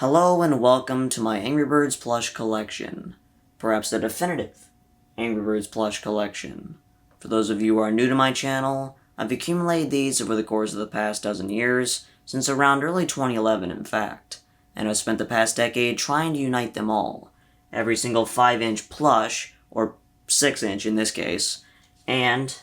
Hello and welcome to my Angry Birds plush collection. Perhaps the definitive Angry Birds plush collection. For those of you who are new to my channel, I've accumulated these over the course of the past dozen years, since around early 2011 in fact, and I've spent the past decade trying to unite them all. Every single 5-inch plush, or 6-inch in this case, and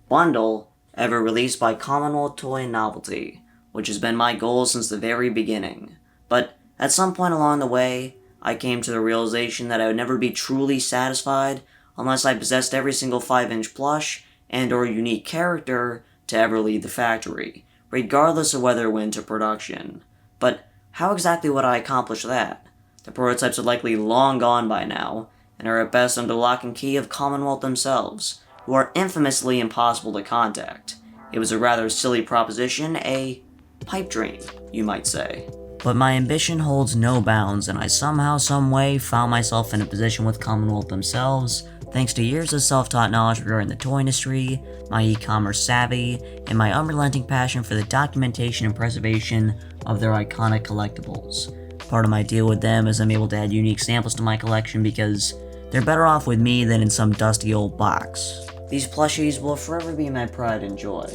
bundle ever released by Commonwealth Toy Novelty, which has been my goal since the very beginning. But at some point along the way, I came to the realization that I would never be truly satisfied unless I possessed every single 5-inch plush and or unique character to ever leave the factory, regardless of whether it went to production. But how exactly would I accomplish that? The prototypes are likely long gone by now, and are at best under lock and key of Commonwealth themselves, who are infamously impossible to contact. It was a rather silly proposition, a pipe dream, you might say. But my ambition holds no bounds, and I somehow, someway found myself in a position with Commonwealth themselves, thanks to years of self-taught knowledge regarding the toy industry, my e-commerce savvy, and my unrelenting passion for the documentation and preservation of their iconic collectibles. Part of my deal with them is I'm able to add unique samples to my collection because they're better off with me than in some dusty old box. These plushies will forever be my pride and joy.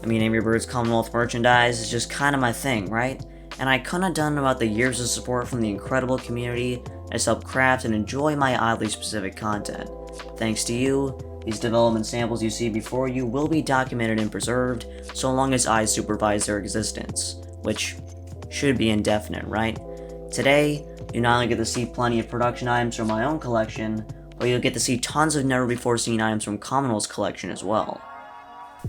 I mean, Angry Birds Commonwealth merchandise is just kind of my thing, right? And I couldn't have done without the years of support from the incredible community that's helped craft and enjoy my oddly specific content. Thanks to you, these development samples you see before you will be documented and preserved so long as I supervise their existence, which should be indefinite, right? Today, you not only get to see plenty of production items from my own collection, but you'll get to see tons of never-before-seen items from Commonwealth's collection as well.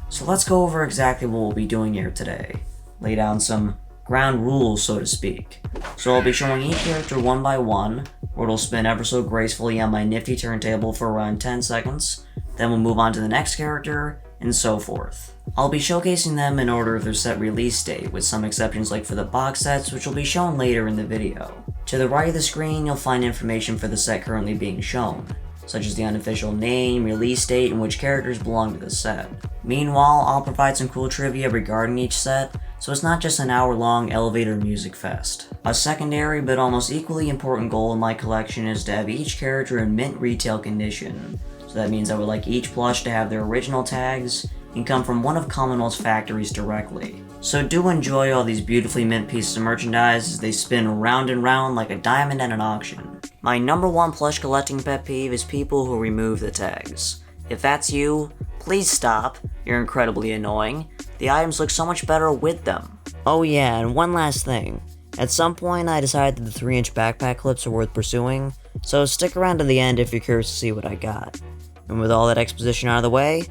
So let's go over exactly what we'll be doing here today. Lay down some ground rules, so to speak. So I'll be showing each character one by one, where it'll spin ever so gracefully on my nifty turntable for around 10 seconds, then we'll move on to the next character, and so forth. I'll be showcasing them in order of their set release date, with some exceptions like for the box sets, which will be shown later in the video. To the right of the screen, you'll find information for the set currently being shown, such as the unofficial name, release date, and which characters belong to the set. Meanwhile, I'll provide some cool trivia regarding each set, so it's not just an hour-long elevator music fest. A secondary but almost equally important goal in my collection is to have each character in mint retail condition. So that means I would like each plush to have their original tags and come from one of Commonwealth's factories directly. So do enjoy all these beautifully mint pieces of merchandise as they spin round and round like a diamond at an auction. My number one plush collecting pet peeve is people who remove the tags. If that's you, please stop. You're incredibly annoying. The items look so much better with them. Oh yeah, and one last thing. At some point I decided that the 3-inch backpack clips are worth pursuing, so stick around to the end if you're curious to see what I got. And with all that exposition out of the way,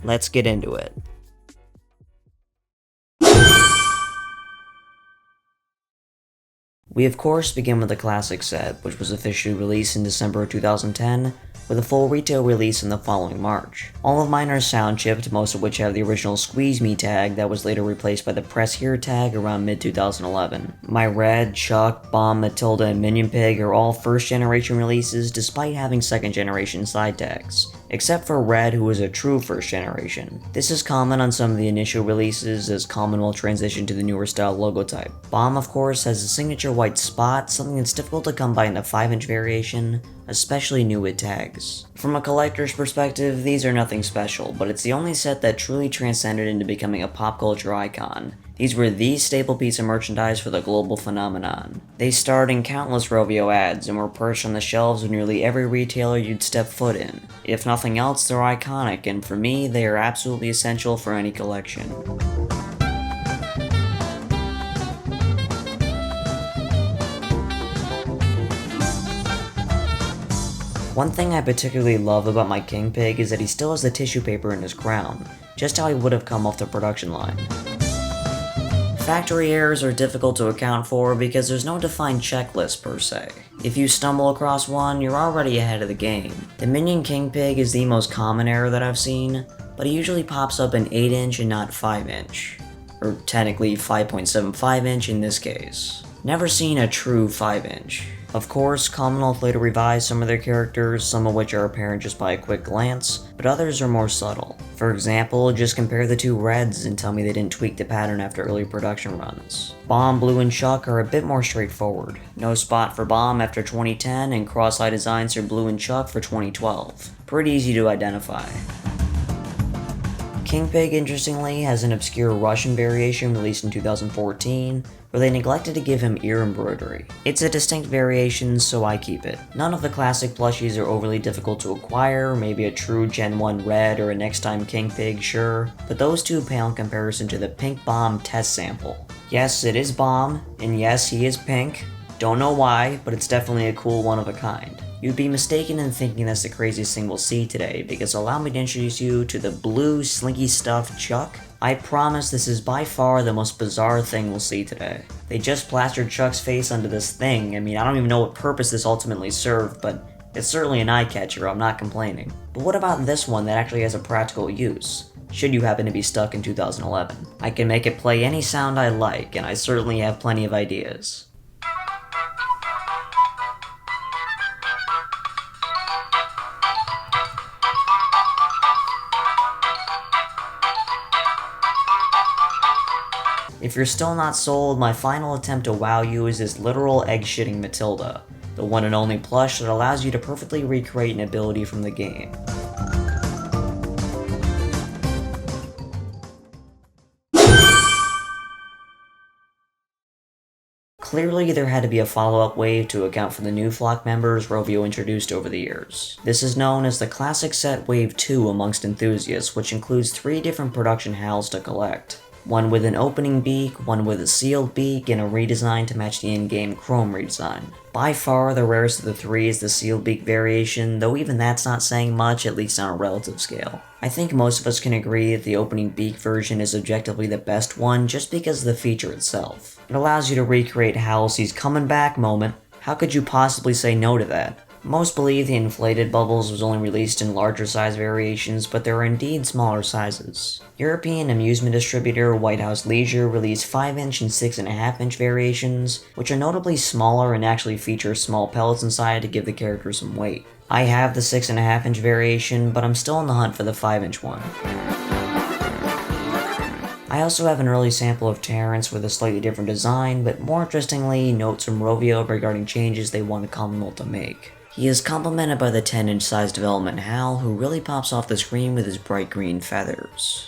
let's get into it. We of course begin with the classic set, which was officially released in December 2010, with a full retail release in the following March. All of mine are sound chipped, most of which have the original Squeeze Me tag that was later replaced by the Press Here tag around mid-2011. My Red, Chuck, Bomb, Matilda, and Minion Pig are all first generation releases despite having second generation side tags, except for Red, who is a true first generation. This is common on some of the initial releases as Commonwealth transitioned to the newer style logo type. Bomb of course has a signature white spot, something that's difficult to come by in the 5-inch variation, especially new with tags. From a collector's perspective, these are nothing special, but it's the only set that truly transcended into becoming a pop culture icon. These were the staple piece of merchandise for the global phenomenon. They starred in countless Rio ads and were perched on the shelves of nearly every retailer you'd step foot in. If nothing else, they're iconic, and for me, they are absolutely essential for any collection. One thing I particularly love about my King Pig is that he still has the tissue paper in his crown, just how he would have come off the production line. Factory errors are difficult to account for because there's no defined checklist per se. If you stumble across one, you're already ahead of the game. The Minion King Pig is the most common error that I've seen, but he usually pops up in 8-inch and not 5-inch. Or technically 5.75-inch in this case. Never seen a true 5-inch. Of course, Commonwealth later revised some of their characters, some of which are apparent just by a quick glance, but others are more subtle. For example, just compare the two reds and tell me they didn't tweak the pattern after early production runs. Bomb, Blue, and Chuck are a bit more straightforward. No spot for Bomb after 2010, and cross-eye designs for Blue and Chuck for 2012. Pretty easy to identify. King Pig, interestingly, has an obscure Russian variation released in 2014, where they neglected to give him ear embroidery. It's a distinct variation, so I keep it. None of the classic plushies are overly difficult to acquire, maybe a true Gen 1 red or a next time King Pig, sure, but those two pale in comparison to the Pink Bomb test sample. Yes, it is Bomb, and yes, he is pink. Don't know why, but it's definitely a cool one of a kind. You'd be mistaken in thinking that's the craziest thing we'll see today, because allow me to introduce you to the blue slinky stuffed Chuck. I promise this is by far the most bizarre thing we'll see today. They just plastered Chuck's face onto this thing. I mean, I don't even know what purpose this ultimately served, but it's certainly an eye catcher, I'm not complaining. But what about this one that actually has a practical use? Should you happen to be stuck in 2011. I can make it play any sound I like, and I certainly have plenty of ideas. If you're still not sold, my final attempt to wow you is this literal egg-shitting Matilda, the one and only plush that allows you to perfectly recreate an ability from the game. Clearly, there had to be a follow-up wave to account for the new flock members Rovio introduced over the years. This is known as the Classic Set Wave 2 amongst enthusiasts, which includes 3 different production howls to collect. One with an opening beak, one with a sealed beak, and a redesign to match the in-game chrome redesign. By far, the rarest of the 3 is the sealed beak variation, though even that's not saying much, at least on a relative scale. I think most of us can agree that the opening beak version is objectively the best one just because of the feature itself. It allows you to recreate Halsey's coming back moment. How could you possibly say no to that? Most believe the inflated bubbles was only released in larger size variations, but there are indeed smaller sizes. European amusement distributor White House Leisure released 5-inch and 6.5-inch variations, which are notably smaller and actually feature small pellets inside to give the character some weight. I have the 6.5-inch variation, but I'm still on the hunt for the 5-inch one. I also have an early sample of Terrence with a slightly different design, but more interestingly, notes from Rovio regarding changes they wanted Commonwealth to make. He is complemented by the 10-inch size development Hal, who really pops off the screen with his bright green feathers.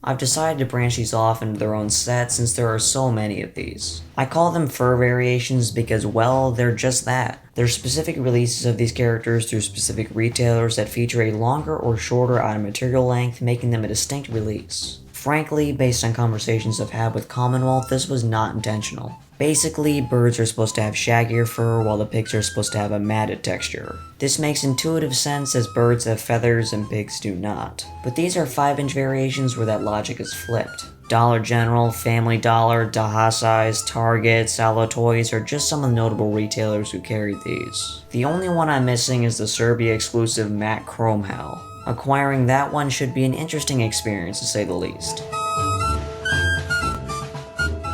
I've decided to branch these off into their own set since there are so many of these. I call them fur variations because, well, they're just that. They're specific releases of these characters through specific retailers that feature a longer or shorter item material length, making them a distinct release. Frankly, based on conversations I've had with Commonwealth, this was not intentional. Basically, birds are supposed to have shaggier fur while the pigs are supposed to have a matted texture. This makes intuitive sense as birds have feathers and pigs do not. But these are 5-inch variations where that logic is flipped. Dollar General, Family Dollar, Daha Size, Target, Salvo Toys are just some of the notable retailers who carried these. The only one I'm missing is the Serbia exclusive matte chrome Hal. Acquiring that one should be an interesting experience to say the least.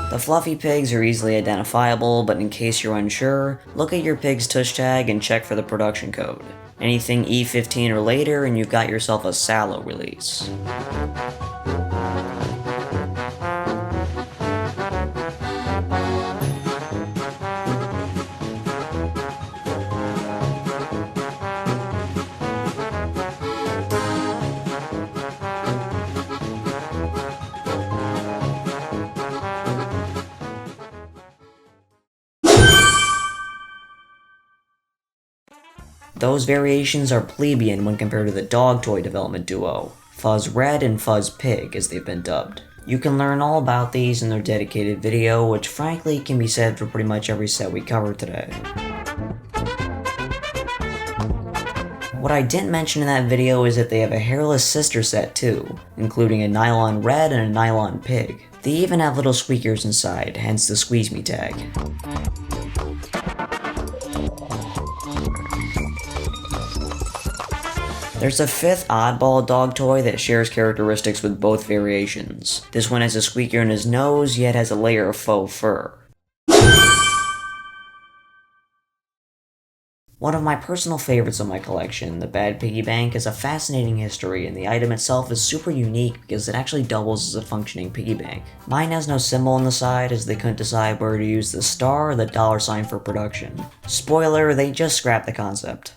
The fluffy pigs are easily identifiable, but in case you're unsure, look at your pig's tush tag and check for the production code. Anything E15 or later and you've got yourself a Sallow release. Those variations are plebeian when compared to the dog toy development duo, Fuzz Red and Fuzz Pig as they've been dubbed. You can learn all about these in their dedicated video, which frankly can be said for pretty much every set we covered today. What I didn't mention in that video is that they have a hairless sister set too, including a nylon red and a nylon pig. They even have little squeakers inside, hence the squeeze me tag. There's a fifth oddball dog toy that shares characteristics with both variations. This one has a squeaker in his nose, yet has a layer of faux fur. One of my personal favorites of my collection, the Bad Piggy Bank, has a fascinating history, and the item itself is super unique because it actually doubles as a functioning piggy bank. Mine has no symbol on the side as they couldn't decide whether to use the star or the $ for production. Spoiler, they just scrapped the concept.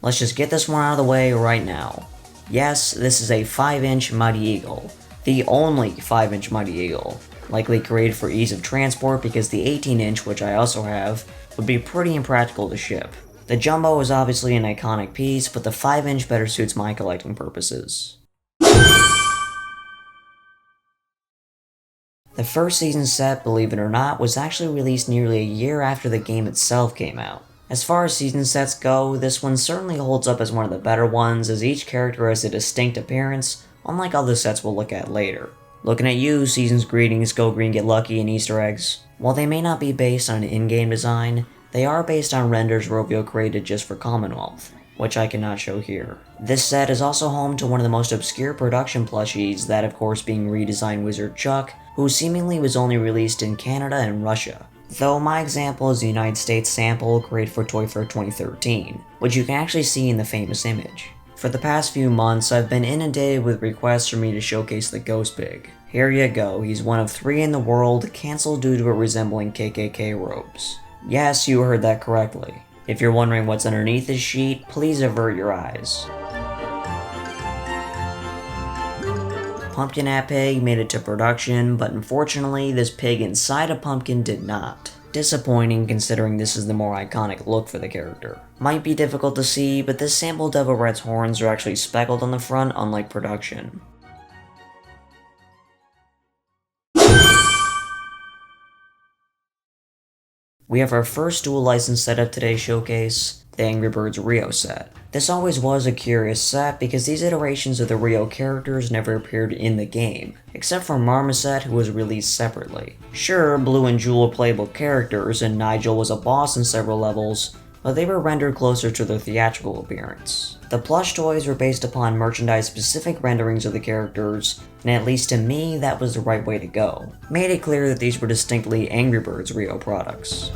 Let's just get this one out of the way right now. Yes, this is a 5-inch Mighty Eagle. The only 5-inch Mighty Eagle. Likely created for ease of transport because the 18-inch, which I also have, would be pretty impractical to ship. The Jumbo is obviously an iconic piece, but the 5-inch better suits my collecting purposes. The first season set, believe it or not, was actually released nearly a year after the game itself came out. As far as season sets go, this one certainly holds up as one of the better ones, as each character has a distinct appearance, unlike other sets we'll look at later. Looking at you, Season's Greetings, Go Green Get Lucky, and Easter eggs. While they may not be based on an in-game design, they are based on renders Rovio created just for Commonwealth, which I cannot show here. This set is also home to one of the most obscure production plushies, that of course being redesigned Wizard Chuck, who seemingly was only released in Canada and Russia. Though my example is the United States sample created for Toy Fair 2013, which you can actually see in the famous image. For the past few months, I've been inundated with requests for me to showcase the Ghost Pig. Here you go, he's one of 3 in the world, cancelled due to it resembling KKK robes. Yes, you heard that correctly. If you're wondering what's underneath this sheet, please avert your eyes. Pumpkin Hat Pig made it to production, but unfortunately this pig inside a pumpkin did not. Disappointing considering this is the more iconic look for the character. Might be difficult to see, but this sample Devil Rat's horns are actually speckled on the front, unlike production. We have our first dual license set of today's showcase, the Angry Birds Rio Set. This always was a curious set because these iterations of the Rio characters never appeared in the game, except for Marmoset, who was released separately. Sure, Blue and Jewel are playable characters, and Nigel was a boss in several levels, but they were rendered closer to their theatrical appearance. The plush toys were based upon merchandise-specific renderings of the characters, and at least to me, that was the right way to go. Made it clear that these were distinctly Angry Birds Rio products.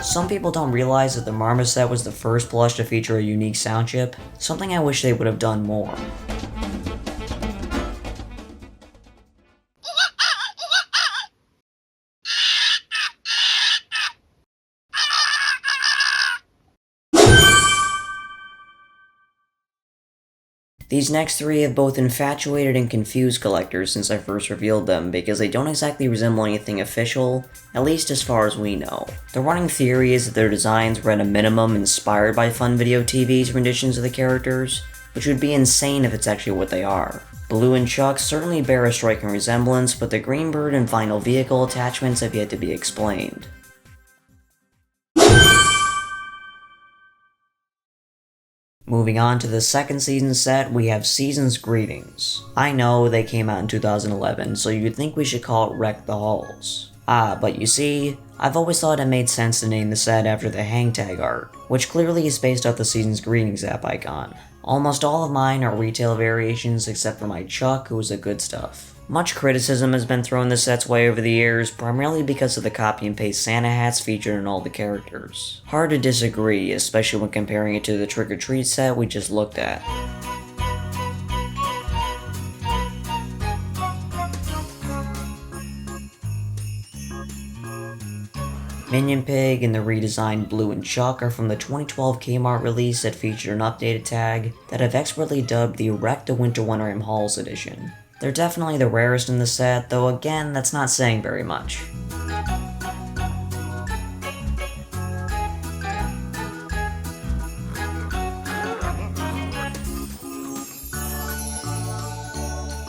Some people don't realize that the Marmoset was the first plush to feature a unique sound chip, something I wish they would have done more. These next 3 have both infatuated and confused collectors since I first revealed them because they don't exactly resemble anything official, at least as far as we know. The running theory is that their designs were at a minimum inspired by FunVideoTV's renditions of the characters, which would be insane if it's actually what they are. Blue and Chuck certainly bear a striking resemblance, but the Green Bird and final vehicle attachments have yet to be explained. Moving on to the second season set, we have Season's Greetings. I know they came out in 2011, so you'd think we should call it Wreck the Halls. But you see, I've always thought it made sense to name the set after the hang tag art, which clearly is based off the Season's Greetings app icon. Almost all of mine are retail variations except for my Chuck, who is the good stuff. Much criticism has been thrown the set's way over the years, primarily because of the copy and paste Santa hats featured in all the characters. Hard to disagree, especially when comparing it to the Trick or Treat set we just looked at. Minion Pig and the redesigned Blue and Chuck are from the 2012 Kmart release that featured an updated tag that I've expertly dubbed the Wreck the Winter Wonderland Halls edition. They're definitely the rarest in the set, though again, that's not saying very much.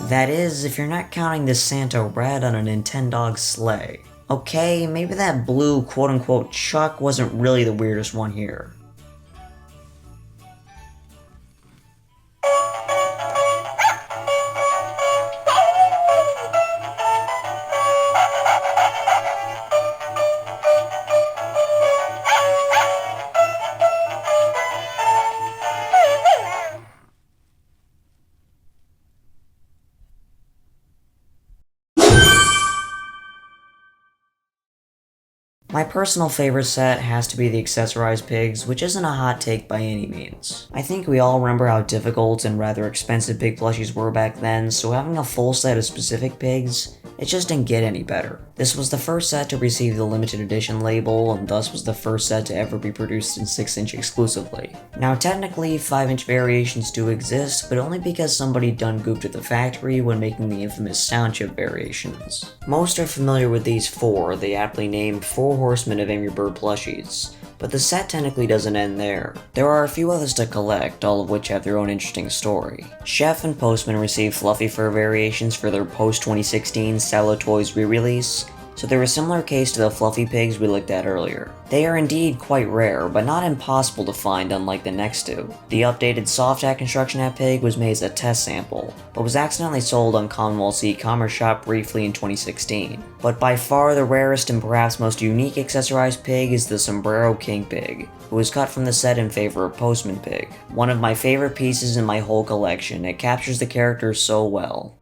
That is, if you're not counting this Santa red on a Nintendog sleigh. Okay, maybe that blue quote-unquote Chuck wasn't really the weirdest one here. My personal favorite set has to be the Accessorized Pigs, which isn't a hot take by any means. I think we all remember how difficult and rather expensive pig plushies were back then, so having a full set of specific pigs, it just didn't get any better. This was the first set to receive the limited edition label, and thus was the first set to ever be produced in 6" exclusively. Now technically, 5" variations do exist, but only because somebody done goofed at the factory when making the infamous sound chip variations. Most are familiar with these four, the aptly named 4 Horsemen of Angry Bird plushies, but the set technically doesn't end there. There are a few others to collect, all of which have their own interesting story. Chef and Postman received fluffy fur variations for their post-2016 Stella Toys re-release, so they're a similar case to the fluffy pigs we looked at earlier. They are indeed quite rare, but not impossible to find unlike the next two. The updated soft hat construction hat pig was made as a test sample, but was accidentally sold on Commonwealth's e-commerce shop briefly in 2016. But by far the rarest and perhaps most unique accessorized pig is the Sombrero King Pig, who was cut from the set in favor of Postman Pig. One of my favorite pieces in my whole collection, it captures the character so well.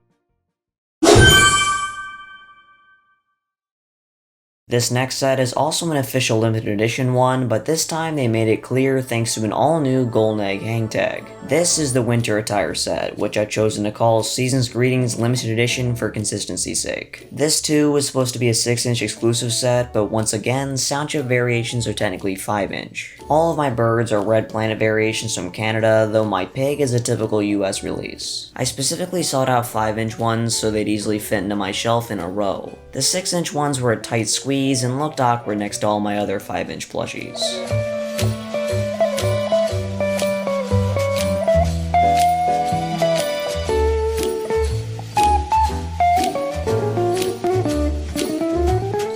This next set is also an official limited edition one, but this time they made it clear thanks to an all-new golden egg hang tag. This is the winter attire set, which I've chosen to call Season's Greetings Limited Edition for consistency's sake. This too was supposed to be a 6" exclusive set, but once again, sound chip variations are technically 5". All of my birds are Red Planet variations from Canada, though my pig is a typical US release. I specifically sought out 5" ones so they'd easily fit into my shelf in a row. The 6" ones were a tight squeeze and looked awkward next to all my other 5" plushies.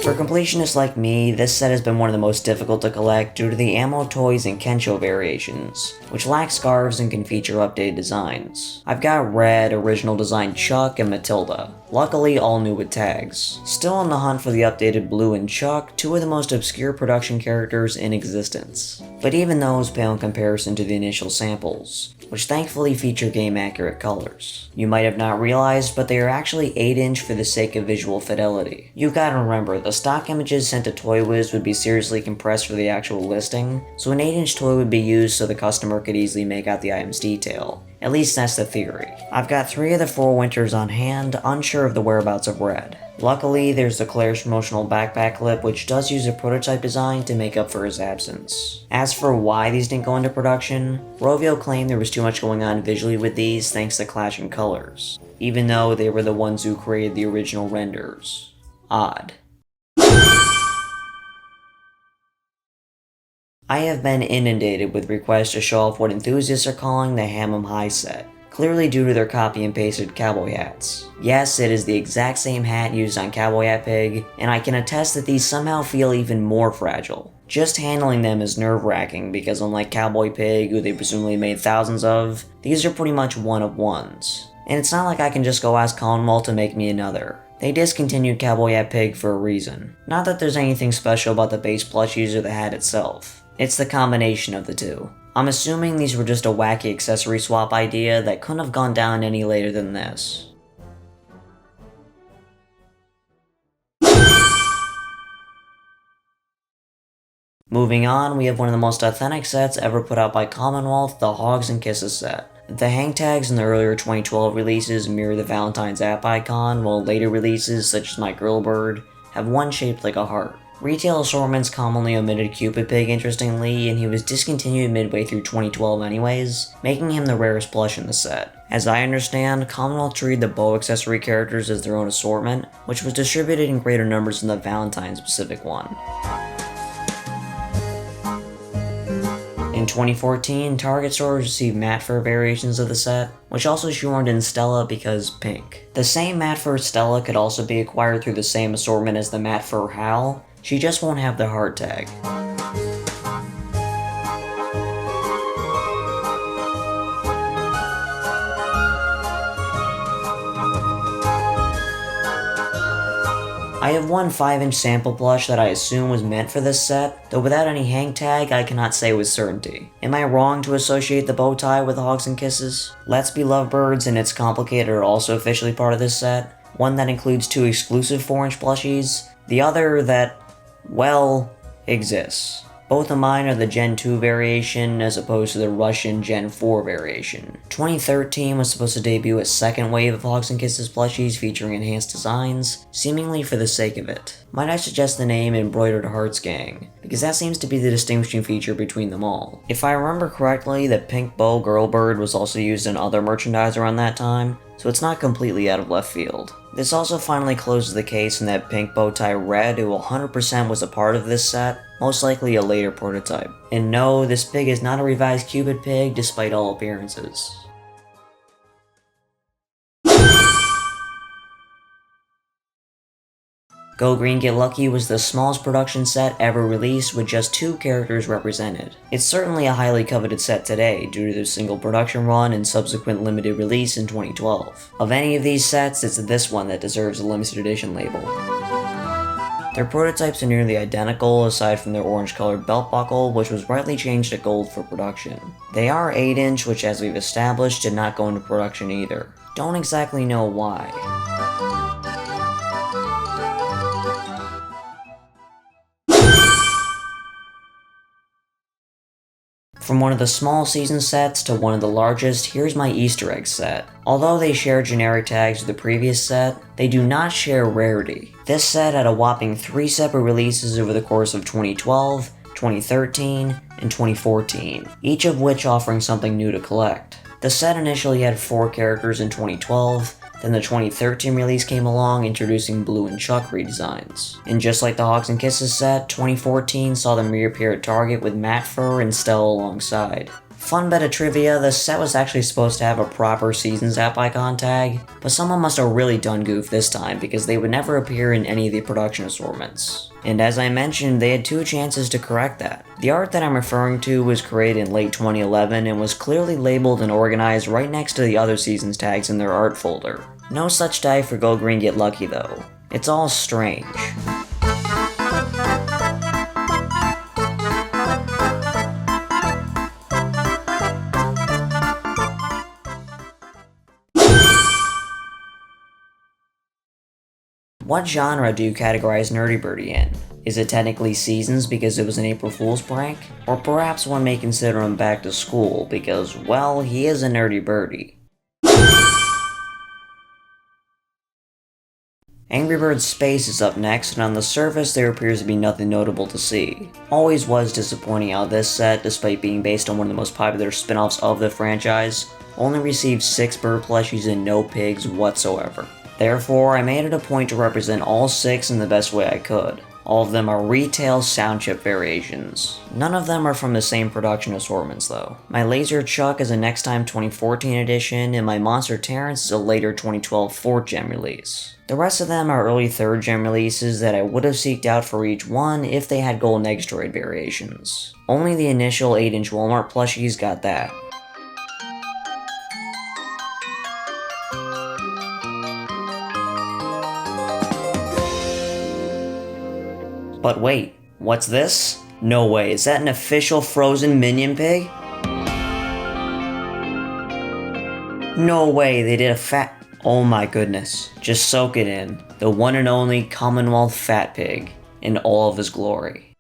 For completionists like me, this set has been one of the most difficult to collect due to the ammo toys and Kensho variations, which lack scarves and can feature updated designs. I've got Red, original design Chuck, and Matilda, luckily all new with tags. Still on the hunt for the updated Blue and Chuck, two of the most obscure production characters in existence. But even those pale in comparison to the initial samples, which thankfully feature game-accurate colors. You might have not realized, but they are actually 8" for the sake of visual fidelity. You gotta remember, the stock images sent to ToyWiz would be seriously compressed for the actual listing, so an 8" toy would be used so the customer could easily make out the item's detail. At least that's the theory. I've got 3 of the 4 winters on hand, unsure of the whereabouts of Red. Luckily, there's the Claire's promotional backpack clip, which does use a prototype design to make up for his absence. As for why these didn't go into production, Rovio claimed there was too much going on visually with these thanks to clashing colors, even though they were the ones who created the original renders. Odd. I have been inundated with requests to show off what enthusiasts are calling the Ham High set, clearly due to their copy and pasted cowboy hats. Yes, it is the exact same hat used on Cowboy Hat Pig, and I can attest that these somehow feel even more fragile. Just handling them is nerve-wracking because unlike Cowboy Pig, who they presumably made thousands of, these are pretty much one-of-ones. And it's not like I can just go ask Commonwealth to make me another. They discontinued Cowboy Hat Pig for a reason. Not that there's anything special about the base plushies or the hat itself. It's the combination of the two. I'm assuming these were just a wacky accessory swap idea that couldn't have gone down any later than this. Moving on, we have one of the most authentic sets ever put out by Commonwealth, the Hogs Kisses Set. The hang tags in the earlier 2012 releases mirror the Valentine's app icon, while later releases, such as my Grill Bird, have one shaped like a heart. Retail assortments commonly omitted Cupid Pig interestingly, and he was discontinued midway through 2012 anyways, making him the rarest plush in the set. As I understand, Commonwealth treated the bow accessory characters as their own assortment, which was distributed in greater numbers than the Valentine's specific one. In 2014, Target stores received matte fur variations of the set, which also shoehorned in Stella because pink. The same matte fur Stella could also be acquired through the same assortment as the matte fur Hal, she just won't have the heart tag. I have one 5" sample plush that I assume was meant for this set, though without any hang tag I cannot say with certainty. Am I wrong to associate the bow tie with Hogs and Kisses? Let's Be Lovebirds and It's Complicated are also officially part of this set, one that includes 2 exclusive 4" plushies, the other that well, exists. Both of mine are the Gen 2 variation as opposed to the Russian Gen 4 variation. 2013 was supposed to debut a second wave of Hogs Kisses plushies featuring enhanced designs, seemingly for the sake of it. Might I suggest the name Embroidered Hearts Gang, because that seems to be the distinguishing feature between them all. If I remember correctly, the pink bow girl bird was also used in other merchandise around that time, so it's not completely out of left field. This also finally closes the case in that pink bow tie red who 100% was a part of this set, most likely a later prototype. And no, this pig is not a revised Cupid pig despite all appearances. Go Green Get Lucky was the smallest production set ever released with just 2 characters represented. It's certainly a highly coveted set today due to their single production run and subsequent limited release in 2012. Of any of these sets, it's this one that deserves a limited edition label. Their prototypes are nearly identical aside from their orange colored belt buckle, which was rightly changed to gold for production. They are 8-inch, which as we've established did not go into production either. Don't exactly know why. From one of the small season sets to one of the largest, here's my Easter egg set. Although they share generic tags with the previous set, they do not share rarity. This set had a whopping 3 separate releases over the course of 2012, 2013, and 2014, each of which offering something new to collect. The set initially had 4 characters in 2012, then the 2013 release came along introducing Blue and Chuck redesigns. And just like the Hogs Kisses set, 2014 saw them reappear at Target with Matt Fur and Stella alongside. Fun bit of trivia, the set was actually supposed to have a proper Seasons app icon tag, but someone must have really done goof this time because they would never appear in any of the production assortments. And as I mentioned, they had 2 chances to correct that. The art that I'm referring to was created in late 2011 and was clearly labeled and organized right next to the other Seasons tags in their art folder. No such tag for Go Green Get Lucky though. It's all strange. What genre do you categorize Nerdy Birdie in? Is it technically Seasons because it was an April Fool's prank? Or perhaps one may consider him back to school because, well, he is a nerdy birdie. Angry Birds Space is up next, and on the surface there appears to be nothing notable to see. Always was disappointing how this set, despite being based on one of the most popular spin-offs of the franchise, only received 6 bird plushies and no pigs whatsoever. Therefore, I made it a point to represent all 6 in the best way I could. All of them are retail sound chip variations. None of them are from the same production assortments though. My Laser Chuck is a Next Time 2014 edition, and my Monster Terrence is a later 2012 4th gen release. The rest of them are early 3rd gen releases that I would have seeked out for each one if they had gold Negastroid variations. Only the initial 8-inch Walmart plushies got that. But wait, what's this? No way, is that an official frozen minion pig? No way, they did a fat... Oh my goodness, just soak it in. The one and only Commonwealth Fat Pig, in all of his glory.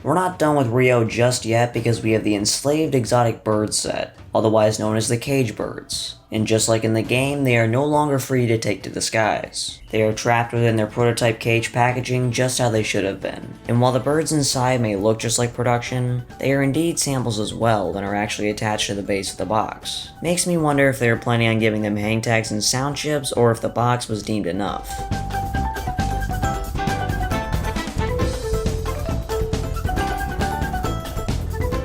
We're not done with Rio just yet because we have the Enslaved Exotic Birds Set, otherwise known as the Caged Birds. And just like in the game, they are no longer free to take to the skies. They are trapped within their prototype cage packaging just how they should have been. And while the birds inside may look just like production, they are indeed samples as well and are actually attached to the base of the box. Makes me wonder if they were planning on giving them hang tags and sound chips or if the box was deemed enough.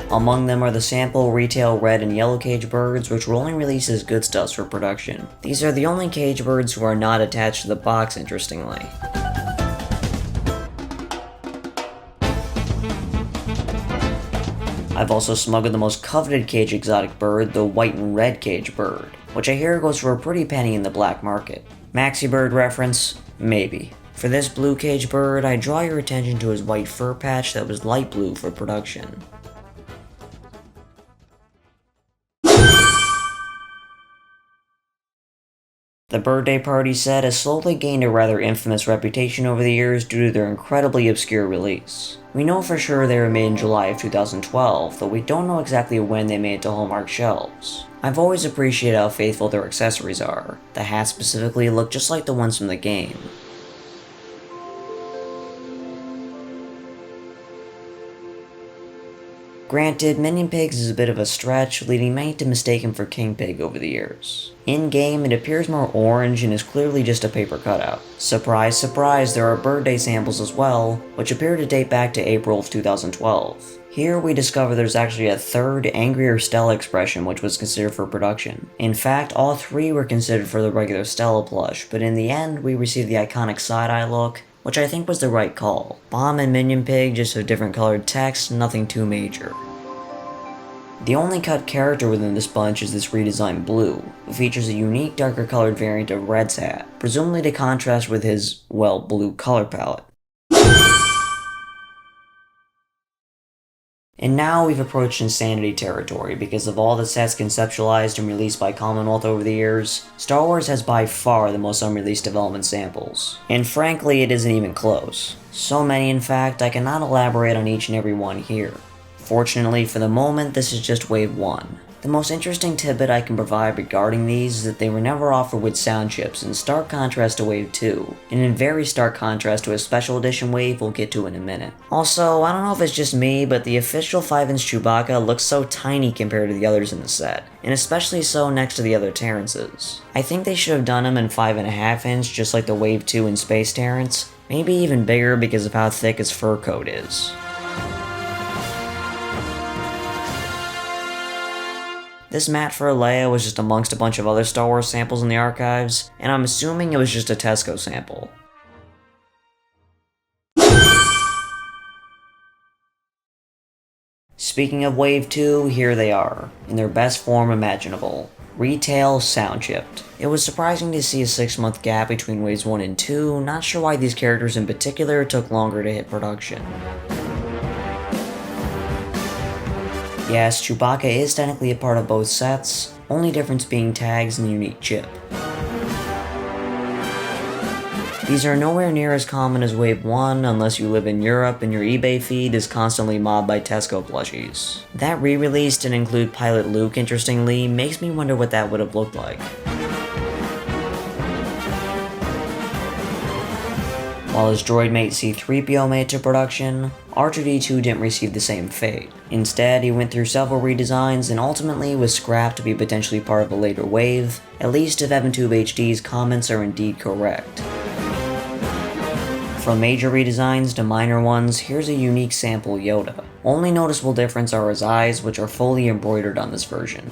Among them are the sample retail red and yellow cage birds, which were only released as good stuffs for production. These are the only cage birds who are not attached to the box, interestingly. I've also smuggled the most coveted cage exotic bird, the white and red cage bird, which I hear goes for a pretty penny in the black market. Maxi bird reference? Maybe. For this blue cage bird, I draw your attention to his white fur patch that was light blue for production. The Birthday Party Set has slowly gained a rather infamous reputation over the years due to their incredibly obscure release. We know for sure they were made in July of 2012, though we don't know exactly when they made it to Hallmark shelves. I've always appreciated how faithful their accessories are. The hats specifically look just like the ones from the game. Granted, Minion Pigs is a bit of a stretch, leading many to mistake him for King Pig over the years. In-game, it appears more orange and is clearly just a paper cutout. Surprise, surprise, there are birthday samples as well, which appear to date back to April of 2012. Here we discover there's actually a third, angrier Stella expression which was considered for production. In fact, all three were considered for the regular Stella plush, but in the end, we received the iconic side-eye look, which I think was the right call. Bomb and Minion Pig just have different colored text, nothing too major. The only cut character within this bunch is this redesigned Blue, who features a unique darker colored variant of Red's hat, presumably to contrast with his, well, blue color palette. And now we've approached insanity territory because of all the sets conceptualized and released by Commonwealth over the years. Star Wars has by far the most unreleased development samples. And frankly, it isn't even close. So many in fact, I cannot elaborate on each and every one here. Fortunately, for the moment, this is just Wave 1. The most interesting tidbit I can provide regarding these is that they were never offered with sound chips, in stark contrast to Wave 2, and in very stark contrast to a special edition wave we'll get to in a minute. Also, I don't know if it's just me, but the official 5-inch Chewbacca looks so tiny compared to the others in the set, and especially so next to the other Terrences. I think they should have done them in 5.5-inch just like the Wave 2 and Space Terrence, maybe even bigger because of how thick his fur coat is. This mat for Leia was just amongst a bunch of other Star Wars samples in the archives, and I'm assuming it was just a Tesco sample. Speaking of Wave 2, here they are, in their best form imaginable. Retail sound chipped. It was surprising to see a 6-month gap between Waves 1 and 2, not sure why these characters in particular took longer to hit production. Yes, Chewbacca is technically a part of both sets, only difference being tags and the unique chip. These are nowhere near as common as Wave 1 unless you live in Europe and your eBay feed is constantly mobbed by Tesco plushies. That re-release didn't include Pilot Luke, interestingly, makes me wonder what that would have looked like. While his droid mate C-3PO made it to production, R2-D2 didn't receive the same fate. Instead, he went through several redesigns and ultimately was scrapped to be potentially part of a later wave, at least if EvanTubeHD's comments are indeed correct. From major redesigns to minor ones, here's a unique sample Yoda. Only noticeable difference are his eyes, which are fully embroidered on this version.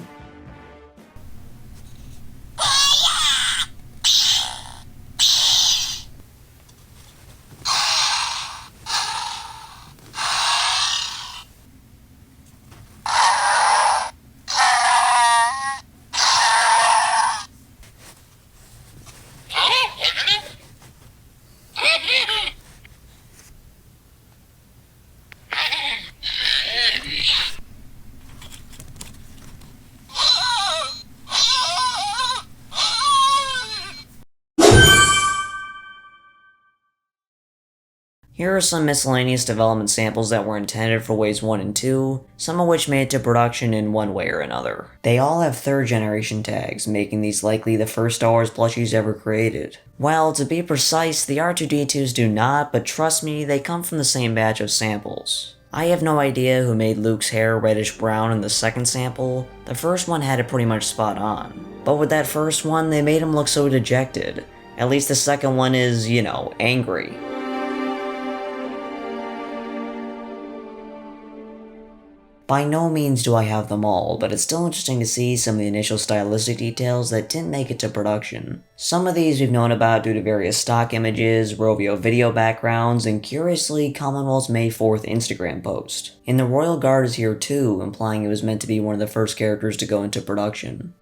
Here are some miscellaneous development samples that were intended for Waves 1 and 2, some of which made it to production in one way or another. They all have 3rd generation tags, making these likely the first Star Wars plushies ever created. Well, to be precise, the R2-D2s do not, but trust me, they come from the same batch of samples. I have no idea who made Luke's hair reddish brown in the second sample. The first one had it pretty much spot on. But with that first one, they made him look so dejected. At least the second one is, you know, angry. By no means do I have them all, but it's still interesting to see some of the initial stylistic details that didn't make it to production. Some of these we've known about due to various stock images, Rovio video backgrounds, and curiously, Commonwealth's May 4th Instagram post. And the Royal Guard is here too, implying it was meant to be one of the first characters to go into production.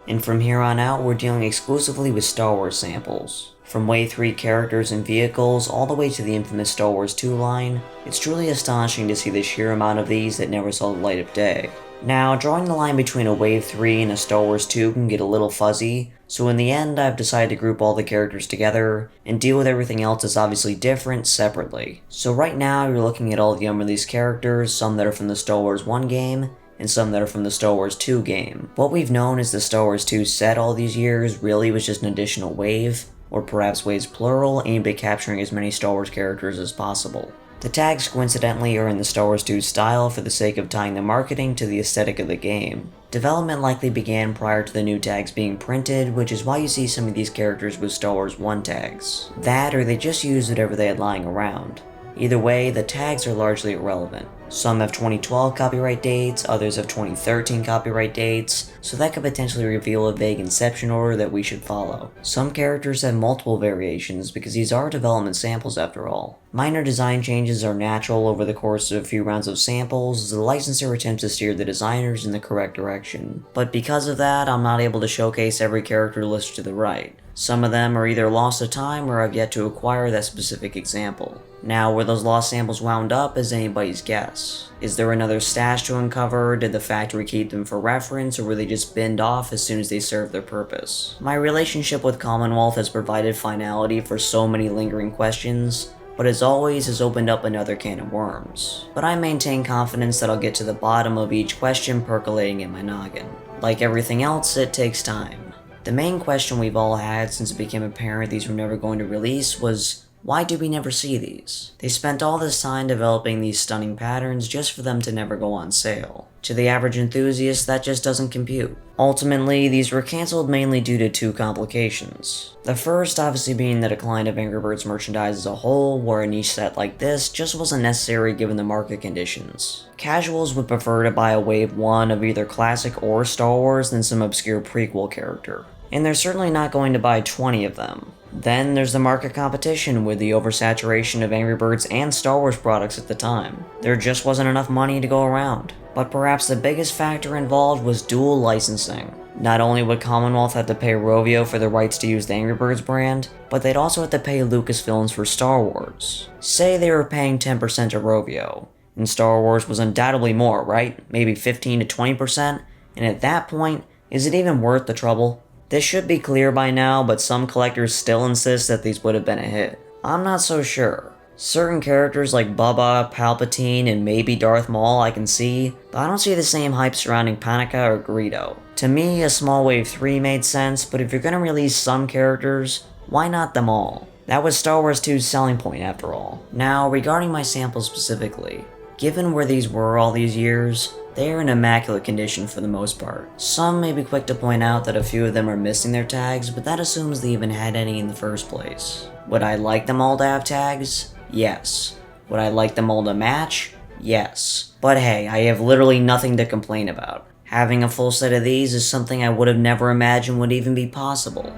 and from here on out we're dealing exclusively with Star Wars samples. From Wave 3 characters and vehicles all the way to the infamous Star Wars 2 line, it's truly astonishing to see the sheer amount of these that never saw the light of day. Now, drawing the line between a Wave 3 and a Star Wars 2 can get a little fuzzy, so in the end I've decided to group all the characters together and deal with everything else that's obviously different separately. So right now you're looking at all the unreleased characters, some that are from the Star Wars 1 game, and some that are from the Star Wars 2 game. What we've known as the Star Wars 2 set all these years really was just an additional wave, or perhaps waves plural, aimed at capturing as many Star Wars characters as possible. The tags coincidentally are in the Star Wars 2 style for the sake of tying the marketing to the aesthetic of the game. Development likely began prior to the new tags being printed, which is why you see some of these characters with Star Wars 1 tags. That, or they just used whatever they had lying around. Either way, the tags are largely irrelevant. Some have 2012 copyright dates, others have 2013 copyright dates, so that could potentially reveal a vague inception order that we should follow. Some characters have multiple variations because these are development samples after all. Minor design changes are natural over the course of a few rounds of samples as the licensor attempts to steer the designers in the correct direction. But because of that, I'm not able to showcase every character listed to the right. Some of them are either lost to time or have yet to acquire that specific example. Now, where those lost samples wound up is anybody's guess. Is there another stash to uncover? Did the factory keep them for reference, or were they just binned off as soon as they served their purpose? My relationship with Commonwealth has provided finality for so many lingering questions, but as always has opened up another can of worms. But I maintain confidence that I'll get to the bottom of each question percolating in my noggin. Like everything else, it takes time. The main question we've all had since it became apparent these were never going to release was, why did we never see these? They spent all this time developing these stunning patterns just for them to never go on sale. To the average enthusiast, that just doesn't compute. Ultimately, these were cancelled mainly due to two complications. The first obviously being the decline of Angry Birds merchandise as a whole, where a niche set like this just wasn't necessary given the market conditions. Casuals would prefer to buy a Wave 1 of either classic or Star Wars than some obscure prequel character. And they're certainly not going to buy 20 of them. Then there's the market competition with the oversaturation of Angry Birds and Star Wars products at the time. There just wasn't enough money to go around. But perhaps the biggest factor involved was dual licensing. Not only would Commonwealth have to pay Rovio for the rights to use the Angry Birds brand, but they'd also have to pay Lucasfilms for Star Wars. Say they were paying 10% to Rovio, and Star Wars was undoubtedly more, right? Maybe 15 to 20%? And at that point, is it even worth the trouble? This should be clear by now, but some collectors still insist that these would have been a hit. I'm not so sure. Certain characters like Bubba, Palpatine, and maybe Darth Maul I can see, but I don't see the same hype surrounding Panika or Greedo. To me, a small Wave 3 made sense, but if you're gonna release some characters, why not them all? That was Star Wars 2's selling point after all. Now, regarding my samples specifically, given where these were all these years, they are in immaculate condition for the most part. Some may be quick to point out that a few of them are missing their tags, but that assumes they even had any in the first place. Would I like them all to have tags? Yes. Would I like them all to match? Yes. But hey, I have literally nothing to complain about. Having a full set of these is something I would have never imagined would even be possible.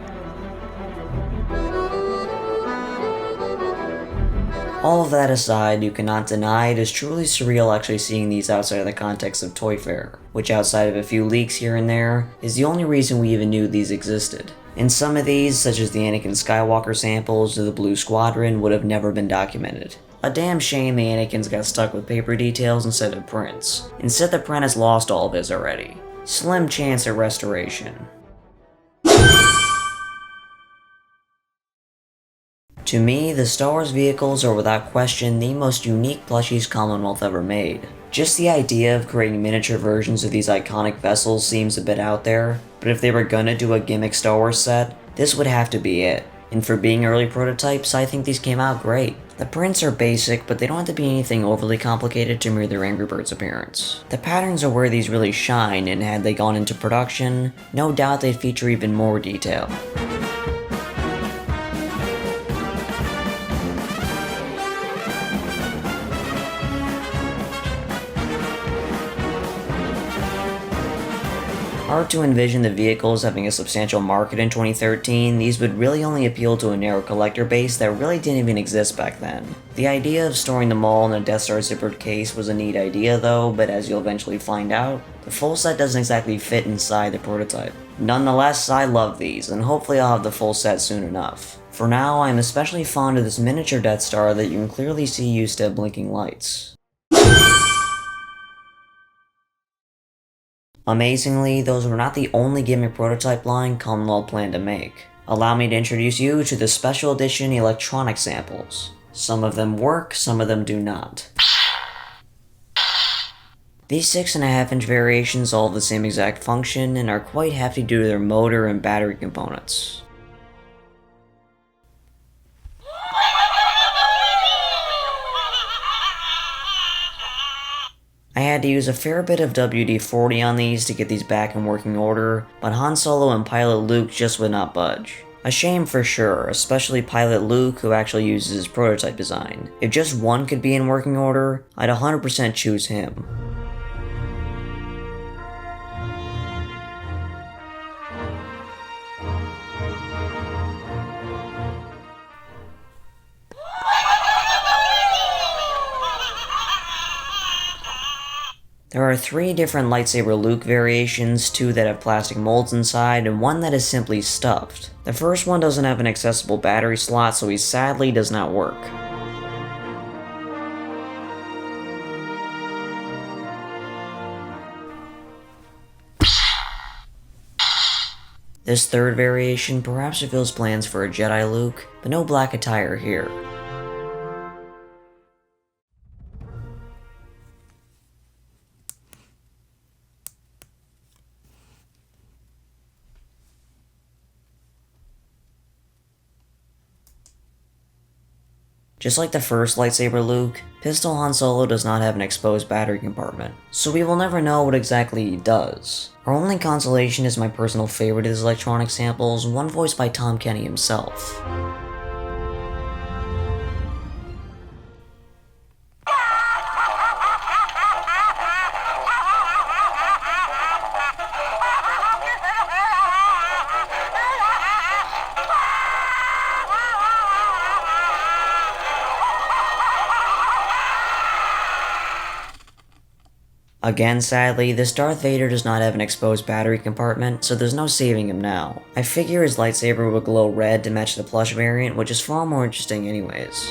All of that aside, you cannot deny it is truly surreal actually seeing these outside of the context of Toy Fair, which outside of a few leaks here and there, is the only reason we even knew these existed. And some of these, such as the Anakin Skywalker samples or the Blue Squadron, would have never been documented. A damn shame the Anakins got stuck with paper details instead of prints. Instead the print has lost all of his already. Slim chance at restoration. To me, the Star Wars vehicles are without question the most unique plushies Commonwealth ever made. Just the idea of creating miniature versions of these iconic vessels seems a bit out there, but if they were gonna do a gimmick Star Wars set, this would have to be it. And for being early prototypes, I think these came out great. The prints are basic, but they don't have to be anything overly complicated to mirror their Angry Birds appearance. The patterns are where these really shine, and had they gone into production, no doubt they'd feature even more detail. Hard to envision the vehicles having a substantial market in 2013, these would really only appeal to a narrow collector base that really didn't even exist back then. The idea of storing them all in a Death Star zippered case was a neat idea though, but as you'll eventually find out, the full set doesn't exactly fit inside the prototype. Nonetheless, I love these, and hopefully I'll have the full set soon enough. For now, I'm especially fond of this miniature Death Star that you can clearly see used to have blinking lights. Amazingly, those were not the only gimmick prototype line Commonwealth planned to make. Allow me to introduce you to the special edition electronic samples. Some of them work, some of them do not. These 6.5-inch variations all have the same exact function and are quite hefty due to their motor and battery components. I had to use a fair bit of WD-40 on these to get these back in working order, but Han Solo and Pilot Luke just would not budge. A shame for sure, especially Pilot Luke who actually uses his prototype design. If just one could be in working order, I'd 100% choose him. There are 3 different lightsaber Luke variations, 2 that have plastic molds inside, and 1 that is simply stuffed. The first one doesn't have an accessible battery slot, so he sadly does not work. This third variation perhaps reveals plans for a Jedi Luke, but no black attire here. Just like the first lightsaber Luke, Pistol Han Solo does not have an exposed battery compartment, so we will never know what exactly he does. Our only consolation is my personal favorite of his electronic samples, one voiced by Tom Kenny himself. Again, sadly, this Darth Vader does not have an exposed battery compartment, so there's no saving him now. I figure his lightsaber would glow red to match the plush variant, which is far more interesting anyways.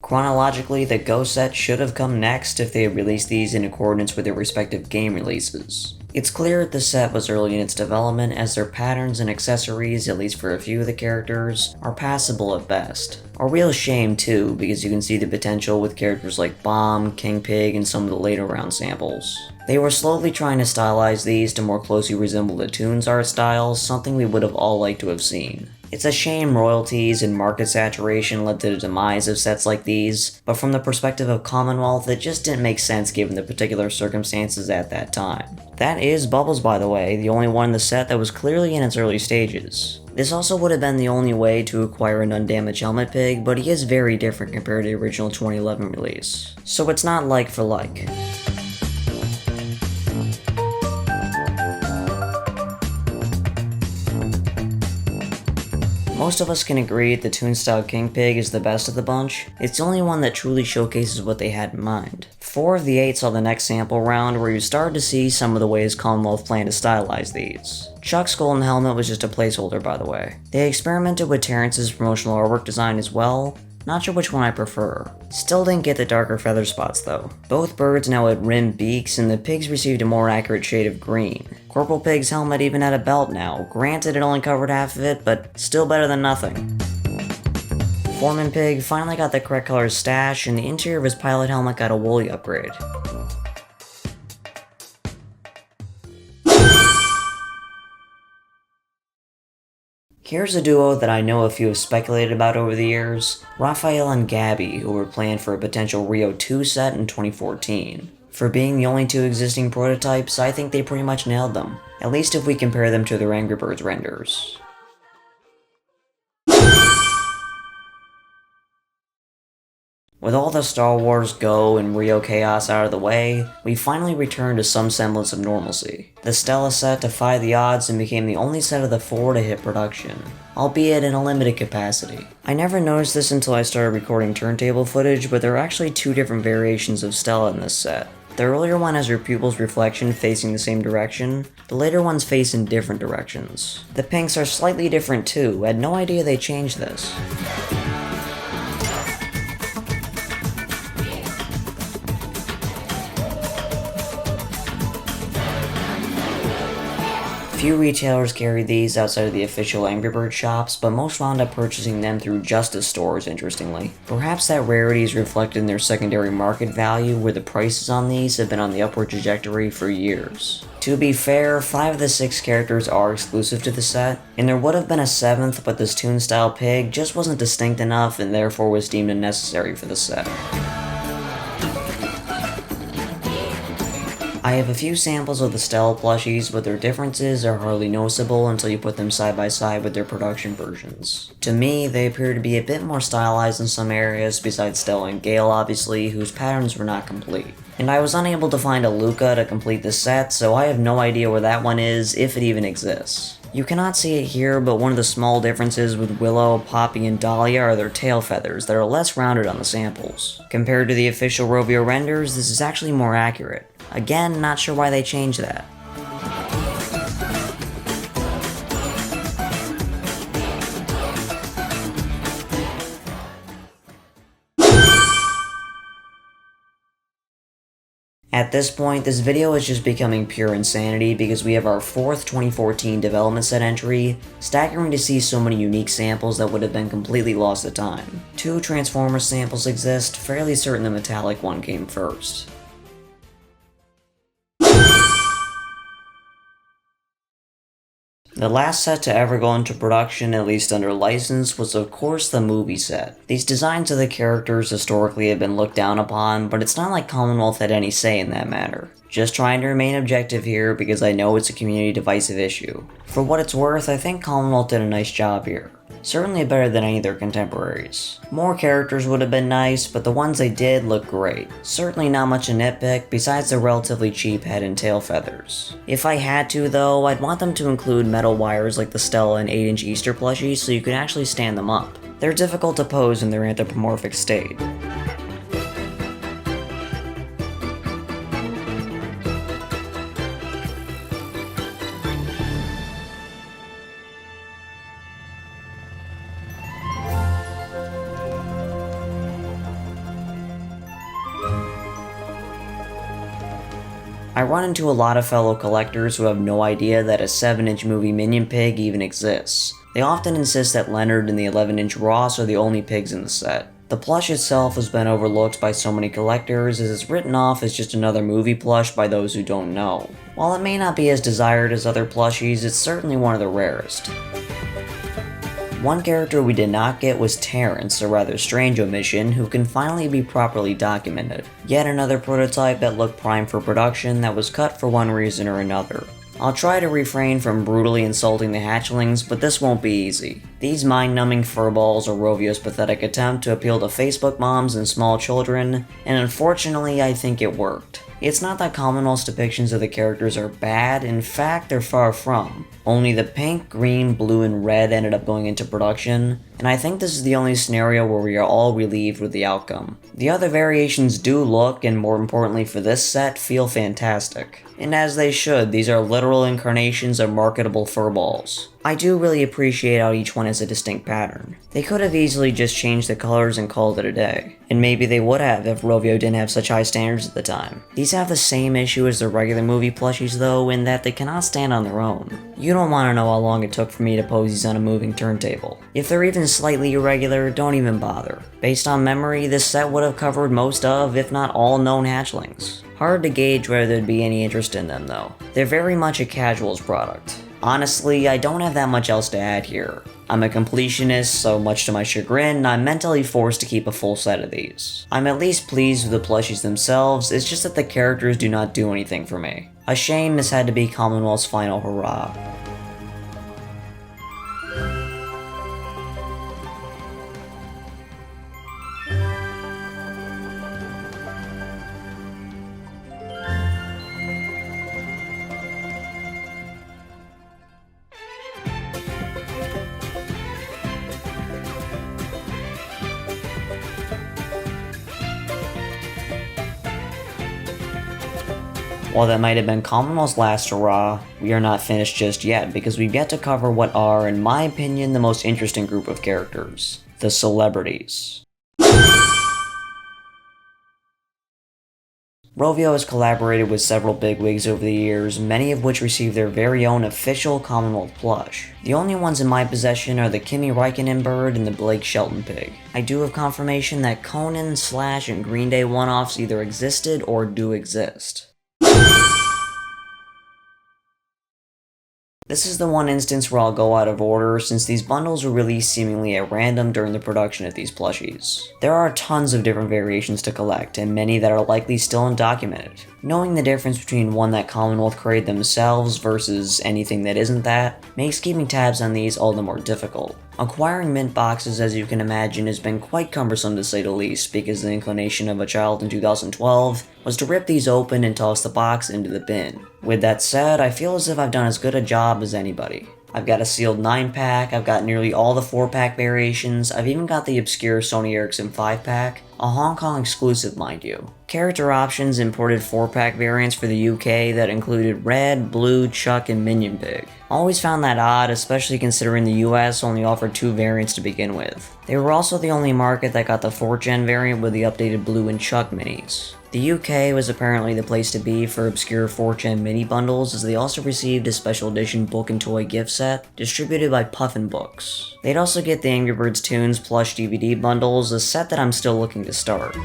Chronologically, the Go set should have come next if they had released these in accordance with their respective game releases. It's clear that the set was early in its development as their patterns and accessories, at least for a few of the characters, are passable at best. A real shame too, because you can see the potential with characters like Bomb, King Pig, and some of the later round samples. They were slowly trying to stylize these to more closely resemble the Toons art style, something we would have all liked to have seen. It's a shame royalties and market saturation led to the demise of sets like these, but from the perspective of Commonwealth, it just didn't make sense given the particular circumstances at that time. That is Bubbles, by the way, the only one in the set that was clearly in its early stages. This also would have been the only way to acquire an undamaged helmet pig, but he is very different compared to the original 2011 release. So it's not like for like. Most of us can agree the Toon-style King Pig is the best of the bunch. It's the only one that truly showcases what they had in mind. 4 of the 8 saw the next sample round where you started to see some of the ways Commonwealth planned to stylize these. Chuck's golden helmet was just a placeholder, by the way. They experimented with Terrence's promotional artwork design as well, Not sure which one I prefer. Still didn't get the darker feather spots though. Both birds now had rimmed beaks, and the pigs received a more accurate shade of green. Corporal Pig's helmet even had a belt now. Granted, it only covered half of it, but still better than nothing. Foreman Pig finally got the correct color stash, and the interior of his pilot helmet got a woolly upgrade. Here's a duo that I know a few have speculated about over the years, Raphael and Gabby, who were planned for a potential Rio 2 set in 2014. For being the only two existing prototypes, I think they pretty much nailed them, at least if we compare them to their Angry Birds renders. With all the Star Wars Go and Rio chaos out of the way, we finally returned to some semblance of normalcy. The Stella set defied the odds and became the only set of the four to hit production, albeit in a limited capacity. I never noticed this until I started recording turntable footage, but there are actually two different variations of Stella in this set. The earlier one has her pupil's reflection facing the same direction, the later ones face in different directions. The pinks are slightly different too, I had no idea they changed this. Few retailers carry these outside of the official Angry Bird shops, but most wound up purchasing them through Justice stores, interestingly. Perhaps that rarity is reflected in their secondary market value, where the prices on these have been on the upward trajectory for years. To be fair, 5 of the 6 characters are exclusive to the set, and there would have been a 7th, but this toon-style pig just wasn't distinct enough and therefore was deemed unnecessary for the set. I have a few samples of the Stella plushies, but their differences are hardly noticeable until you put them side by side with their production versions. To me, they appear to be a bit more stylized in some areas, besides Stella and Gale obviously, whose patterns were not complete. And I was unable to find a Luca to complete the set, so I have no idea where that one is, if it even exists. You cannot see it here, but one of the small differences with Willow, Poppy, and Dahlia are their tail feathers that are less rounded on the samples. Compared to the official Rovio renders, this is actually more accurate. Again, not sure why they changed that. At this point, this video is just becoming pure insanity because we have our 4th 2014 development set entry, staggering to see so many unique samples that would have been completely lost to time. 2 Transformers samples exist, fairly certain the metallic one came first. The last set to ever go into production, at least under license, was of course the movie set. These designs of the characters historically have been looked down upon, but it's not like Commonwealth had any say in that matter. Just trying to remain objective here because I know it's a community divisive issue. For what it's worth, I think Commonwealth did a nice job here. Certainly better than any of their contemporaries. More characters would have been nice, but the ones they did look great. Certainly not much to nitpick, besides the relatively cheap head and tail feathers. If I had to though, I'd want them to include metal wires like the Stella and 8-inch Easter plushies so you could actually stand them up. They're difficult to pose in their anthropomorphic state. I run into a lot of fellow collectors who have no idea that a 7-inch movie Minion pig even exists. They often insist that Leonard and the 11-inch Ross are the only pigs in the set. The plush itself has been overlooked by so many collectors as it's written off as just another movie plush by those who don't know. While it may not be as desired as other plushies, it's certainly one of the rarest. One character we did not get was Terrence, a rather strange omission, who can finally be properly documented. Yet another prototype that looked primed for production that was cut for one reason or another. I'll try to refrain from brutally insulting the hatchlings, but this won't be easy. These mind-numbing furballs are Rovio's pathetic attempt to appeal to Facebook moms and small children, and unfortunately I think it worked. It's not that Commonwealth's depictions of the characters are bad, in fact they're far from. Only the pink, green, blue, and red ended up going into production, and I think this is the only scenario where we are all relieved with the outcome. The other variations do look, and more importantly for this set, feel fantastic. And as they should, these are literal incarnations of marketable furballs. I do really appreciate how each one has a distinct pattern. They could have easily just changed the colors and called it a day. And maybe they would have if Rovio didn't have such high standards at the time. These have the same issue as the regular movie plushies though, in that they cannot stand on their own. You don't want to know how long it took for me to pose these on a moving turntable. If they're even slightly irregular, don't even bother. Based on memory, this set would have covered most of, if not all, known hatchlings. Hard to gauge whether there'd be any interest in them though. They're very much a casuals product. Honestly, I don't have that much else to add here. I'm a completionist, so much to my chagrin, I'm mentally forced to keep a full set of these. I'm at least pleased with the plushies themselves, it's just that the characters do not do anything for me. A shame this had to be Commonwealth's final hurrah. While that might have been Commonwealth's last hurrah, we are not finished just yet because we've yet to cover what are, in my opinion, the most interesting group of characters: the celebrities. Rovio has collaborated with several bigwigs over the years, many of which received their very own official Commonwealth plush. The only ones in my possession are the Kimi Räikkönen bird and the Blake Shelton pig. I do have confirmation that Conan, Slash, and Green Day one-offs either existed or do exist. This is the one instance where I'll go out of order since these bundles were released seemingly at random during the production of these plushies. There are tons of different variations to collect, and many that are likely still undocumented. Knowing the difference between one that Commonwealth created themselves versus anything that isn't that makes keeping tabs on these all the more difficult. Acquiring mint boxes, as you can imagine, has been quite cumbersome to say the least, because the inclination of a child in 2012 was to rip these open and toss the box into the bin. With that said, I feel as if I've done as good a job as anybody. I've got a sealed 9-pack, I've got nearly all the 4-pack variations, I've even got the obscure Sony Ericsson 5-pack, a Hong Kong exclusive mind you. Character options imported 4-pack variants for the UK that included Red, Blue, Chuck, and Minion Pig. Always found that odd, especially considering the US only offered 2 variants to begin with. They were also the only market that got the 4th gen variant with the updated Blue and Chuck minis. The UK was apparently the place to be for obscure 4th gen mini bundles, as they also received a special edition book and toy gift set distributed by Puffin Books. They'd also get the Angry Birds Toons plush DVD bundles, a set that I'm still looking to start.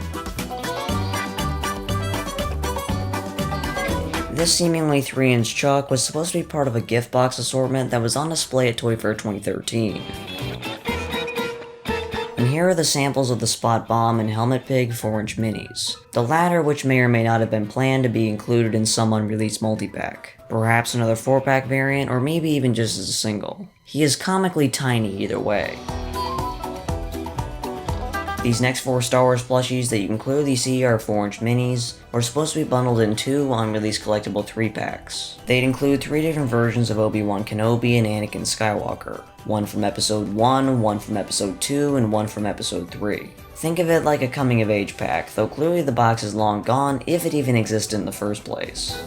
This seemingly 3-inch Chuck was supposed to be part of a gift box assortment that was on display at Toy Fair 2013. And here are the samples of the Spot Bomb and Helmet Pig 4-inch minis. The latter which may or may not have been planned to be included in some unreleased multi-pack. Perhaps another 4-pack variant, or maybe even just as a single. He is comically tiny either way. These next 4 Star Wars plushies that you can clearly see are 4-inch minis, are supposed to be bundled in 2 unreleased collectible 3-packs. They'd include 3 different versions of Obi-Wan Kenobi and Anakin Skywalker. One from Episode 1, one from Episode 2, and one from Episode 3. Think of it like a coming-of-age pack, though clearly the box is long gone if it even existed in the first place.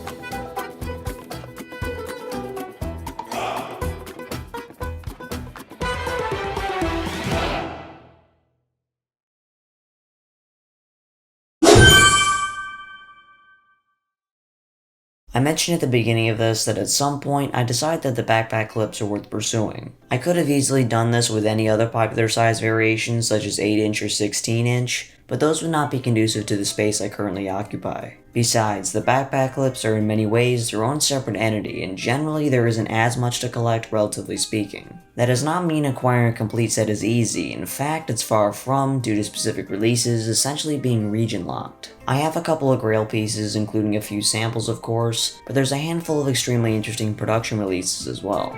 I mentioned at the beginning of this that at some point I decided that the backpack clips are worth pursuing. I could have easily done this with any other popular size variations such as 8-inch or 16-inch, but those would not be conducive to the space I currently occupy. Besides, the backpack clips are in many ways their own separate entity, and generally there isn't as much to collect, relatively speaking. That does not mean acquiring a complete set is easy. In fact, it's far from, due to specific releases, essentially being region locked. I have a couple of grail pieces, including a few samples of course, but there's a handful of extremely interesting production releases as well.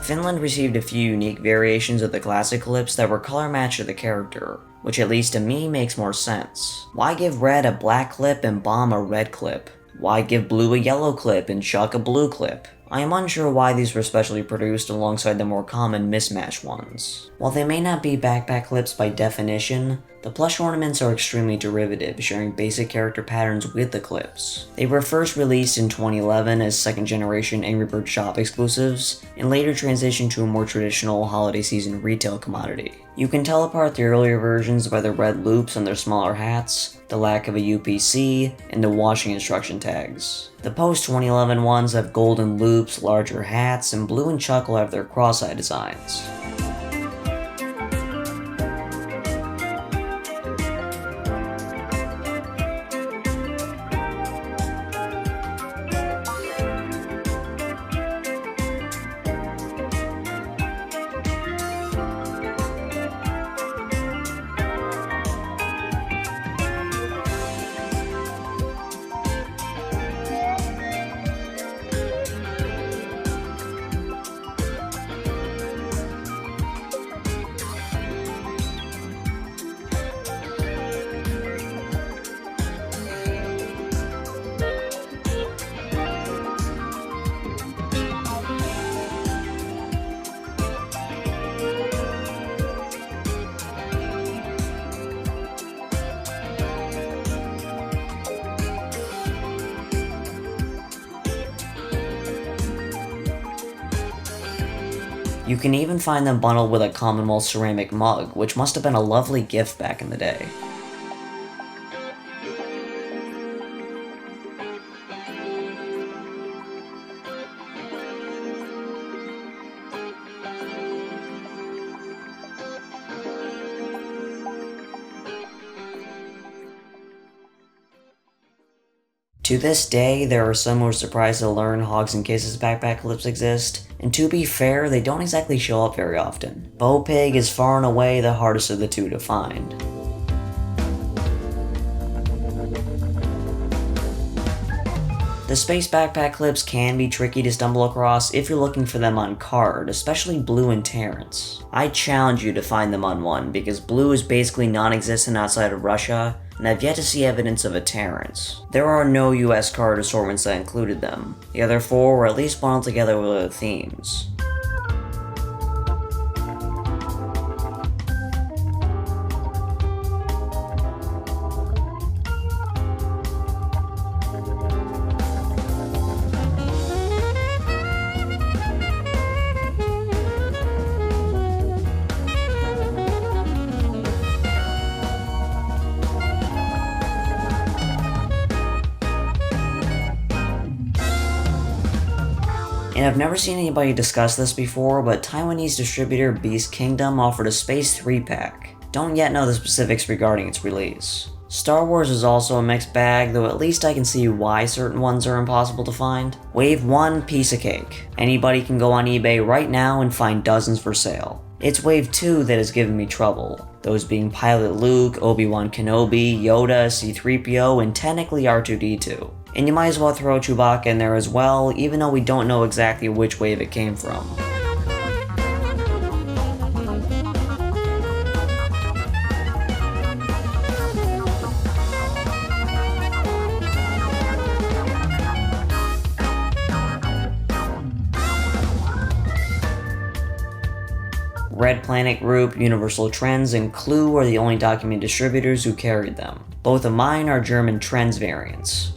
Finland received a few unique variations of the classic clips that were color matched to the character, which at least to me makes more sense. Why give red a black clip and bomb a red clip? Why give blue a yellow clip and chuck a blue clip? I am unsure why these were specially produced alongside the more common mismatched ones. While they may not be backpack clips by definition, the plush ornaments are extremely derivative, sharing basic character patterns with the clips. They were first released in 2011 as second generation Angry Birds shop exclusives, and later transitioned to a more traditional holiday season retail commodity. You can tell apart the earlier versions by the red loops on their smaller hats, the lack of a UPC, and the washing instruction tags. The post-2011 ones have golden loops, larger hats, and blue and chuckle have their cross-eye designs. You can even find them bundled with a Commonwealth ceramic mug, which must have been a lovely gift back in the day. To this day, there are some who are surprised to learn Hogs Kisses backpack clips exist, and to be fair, they don't exactly show up very often. Bo Pig is far and away the hardest of the two to find. The space backpack clips can be tricky to stumble across if you're looking for them on card, especially Blue and Terrence. I challenge you to find them on one, because Blue is basically non-existent outside of Russia, and I've yet to see evidence of a Terrence. There are no US card assortments that included them. The other four were at least bundled together with other themes. And I've never seen anybody discuss this before, but Taiwanese distributor Beast Kingdom offered a Space 3-pack. Don't yet know the specifics regarding its release. Star Wars is also a mixed bag, though at least I can see why certain ones are impossible to find. Wave 1, piece of cake. Anybody can go on eBay right now and find dozens for sale. It's Wave 2 that has given me trouble, those being Pilot Luke, Obi-Wan Kenobi, Yoda, C-3PO, and technically R2-D2. And you might as well throw Chewbacca in there as well, even though we don't know exactly which wave it came from. Red Planet Group, Universal Trends, and Clue are the only documented distributors who carried them. Both of mine are German Trends variants.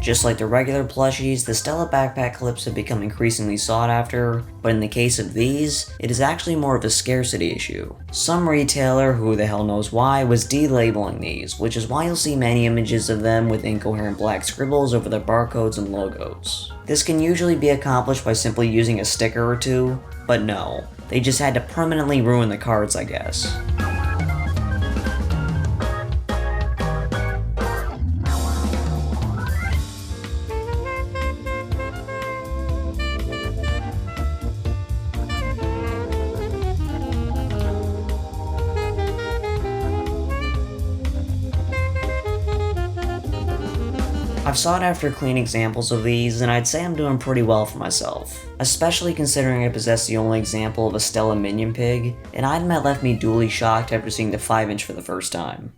Just like the regular plushies, the Stella backpack clips have become increasingly sought after, but in the case of these, it is actually more of a scarcity issue. Some retailer, who the hell knows why, was delabeling these, which is why you'll see many images of them with incoherent black scribbles over their barcodes and logos. This can usually be accomplished by simply using a sticker or two, but no, they just had to permanently ruin the cards, I guess. I've sought after clean examples of these, and I'd say I'm doing pretty well for myself, especially considering I possess the only example of a Stella minion pig, an item that left me duly shocked after seeing the 5-inch for the first time.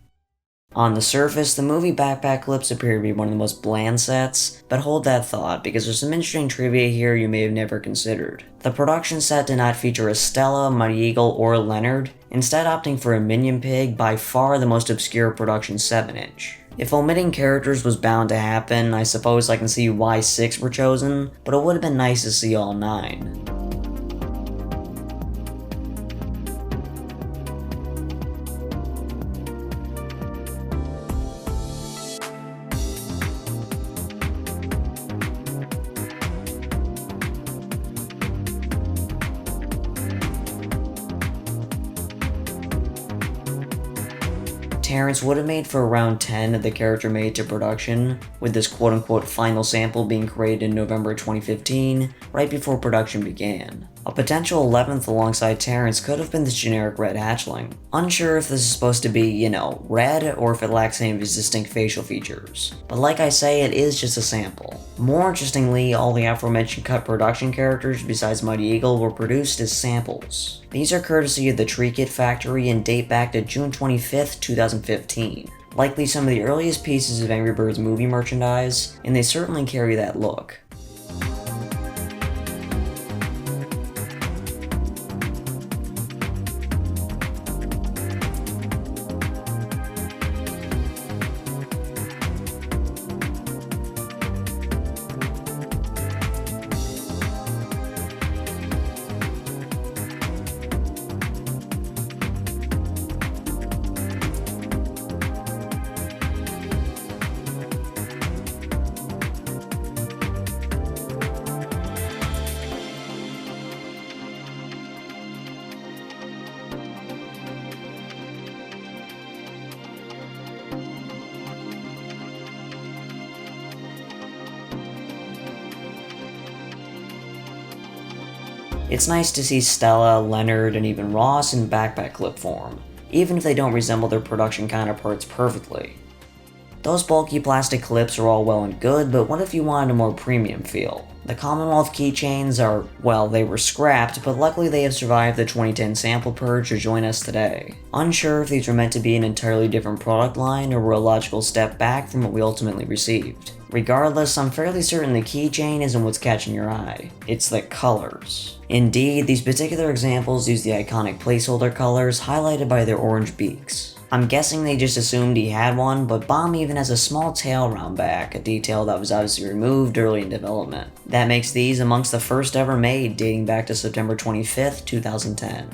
On the surface, the movie backpack clips appear to be one of the most bland sets, but hold that thought because there's some interesting trivia here you may have never considered. The production set did not feature a Stella, Mighty Eagle, or Leonard, instead opting for a minion pig, by far the most obscure production 7-inch. If omitting characters was bound to happen, I suppose I can see why 6 were chosen, but it would have been nice to see all 9. Terrence would have made for around 10 of the character made to production, with this quote-unquote final sample being created in November 2015, right before production began. A potential 11th alongside Terrence could have been this generic red hatchling. Unsure if this is supposed to be, red, or if it lacks any of his distinct facial features. But like I say, it is just a sample. More interestingly, all the aforementioned cut production characters besides Mighty Eagle were produced as samples. These are courtesy of the Tree Kit factory and date back to June 25th, 2015. Likely some of the earliest pieces of Angry Birds movie merchandise, and they certainly carry that look. It's nice to see Stella, Leonard, and even Ross in backpack clip form, even if they don't resemble their production counterparts perfectly. Those bulky plastic clips are all well and good, but what if you wanted a more premium feel? The Commonwealth keychains are, well, they were scrapped, but luckily they have survived the 2010 sample purge to join us today. Unsure if these were meant to be an entirely different product line or were a logical step back from what we ultimately received. Regardless, I'm fairly certain the keychain isn't what's catching your eye. It's the colors. Indeed, these particular examples use the iconic placeholder colors highlighted by their orange beaks. I'm guessing they just assumed he had one, but Bomb even has a small tail round back, a detail that was obviously removed early in development. That makes these amongst the first ever made, dating back to September 25th, 2010.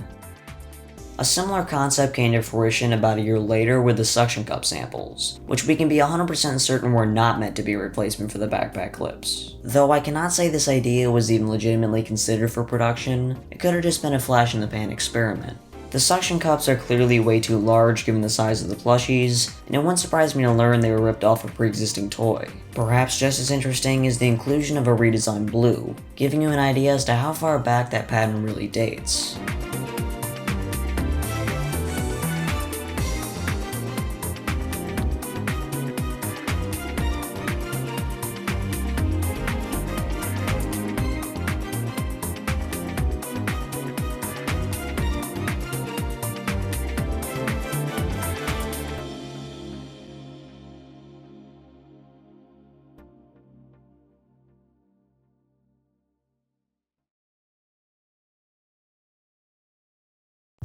A similar concept came to fruition about a year later with the suction cup samples, which we can be 100% certain were not meant to be a replacement for the backpack clips. Though I cannot say this idea was even legitimately considered for production, it could have just been a flash in the pan experiment. The suction cups are clearly way too large given the size of the plushies, and it wouldn't surprise me to learn they were ripped off a pre-existing toy. Perhaps just as interesting is the inclusion of a redesigned blue, giving you an idea as to how far back that pattern really dates.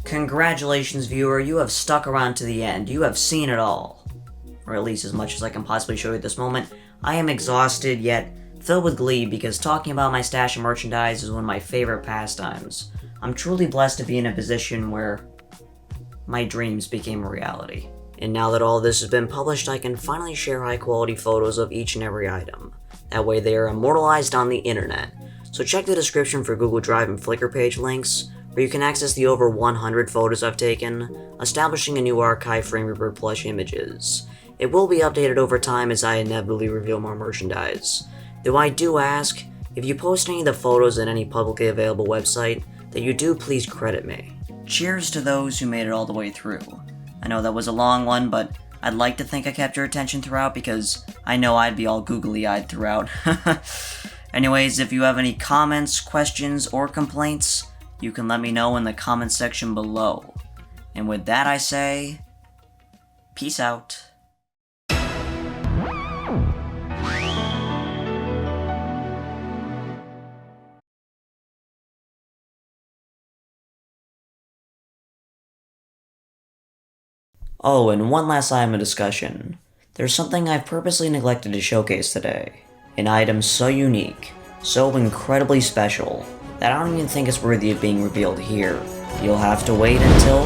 Congratulations, viewer, you have stuck around to the end. You have seen it all. Or at least as much as I can possibly show you at this moment. I am exhausted, yet filled with glee, because talking about my stash of merchandise is one of my favorite pastimes. I'm truly blessed to be in a position where my dreams became a reality. And now that all this has been published, I can finally share high quality photos of each and every item. That way they are immortalized on the internet. So check the description for Google Drive and Flickr page links, where you can access the over 100 photos I've taken, establishing a new archive for Angry Bird plush images. It will be updated over time as I inevitably reveal more merchandise. Though I do ask, if you post any of the photos on any publicly available website, that you do please credit me. Cheers to those who made it all the way through. I know that was a long one, but I'd like to think I kept your attention throughout because I know I'd be all googly-eyed throughout. Anyways, if you have any comments, questions, or complaints, you can let me know in the comment section below. And with that I say, peace out. Oh, and one last item of discussion. There's something I've purposely neglected to showcase today. An item so unique, so incredibly special, that I don't even think it's worthy of being revealed here. You'll have to wait until